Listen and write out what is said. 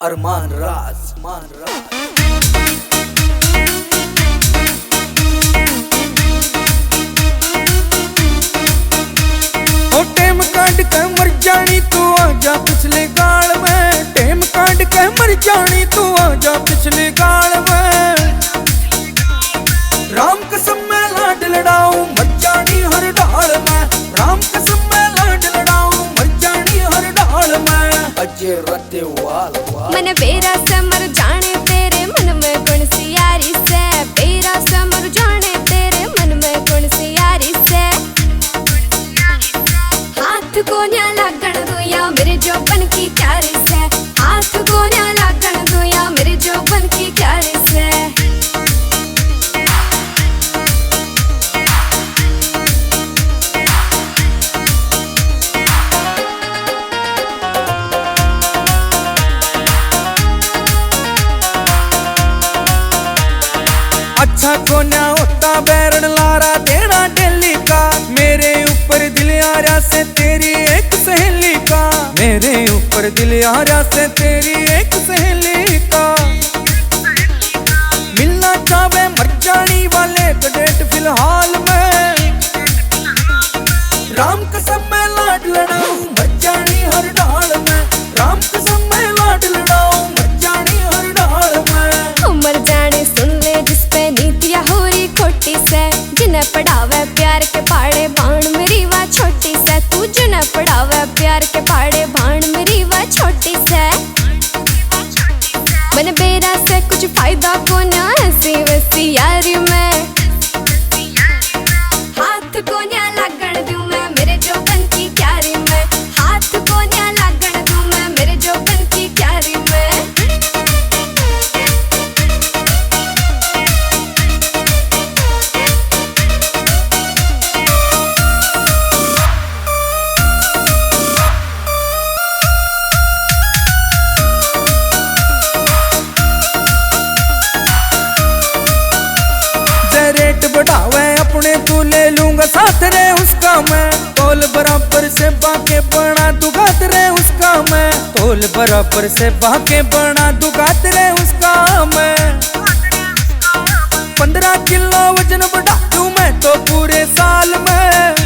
अरमान राज, मान राज। ओ टेम काट के मर जानी तू आजा पिछले गाल में, टेम काट के मर जानी तू आजा पिछले गाल में। राम कसम मैं लाड लड़ाऊं मर जानी हर ढाल में, राम कसम मैं लाड लड़ाऊं मर जानी हर ढाल में। अजय रत्तेवाल मन बेरा से मर जाने तेरे मन में कौन सी यारी से, बेरा से मर जाने तेरे मन में कौन सी यारी से। हाथ को न्या लागण दो या मेरे जोबन की क्यारी से, हाथ को न्या लागण दो या मेरे जोबन की क्यारी से। अच्छा को ना होता बैरन लारा देना दिल्ली का, मेरे ऊपर दिल आरा से तेरी एक सहेली का, मेरे ऊपर दिल आरा से तेरी एक सहेली का। मिलना चाहे मर जानी वाले का डेट फिलहाल में। राम कसम मैं लाड लड़ाऊं मर जानी हर ढाल में, राम कसम मैं लाड लड़ाऊं मर जानी हर ढाल में। मर जाने सुन ले जिसपे नीतियाँ हो रही खोटी से, जिन्हें पढ़ावे प्यार के पहाड़े भाण मेरी वा छोटी से। तू जिन्हें पढ़ावे प्यार के पहाड़े भाण मेरी वा छोटी से। मन बेरा से कुछ फायदा को ना ऐसी वैसी यारी में, हाथ को न्या लागण दूं मैं मेरे जोबन की क्यारी में, हाथ को न्या लागण दूं मैं मेरे जोबन की क्यारी में। रेट बढ़ावे अपने तू ले लूंगा साथ रे उसका मैं, तोल बराबर से बाके बना दुगात रे उसका मैं, तोल बराबर से बाके बना दुगात रे उसका मैं। 15 किलो वजन बढ़ा दूं मैं तो पूरे साल में।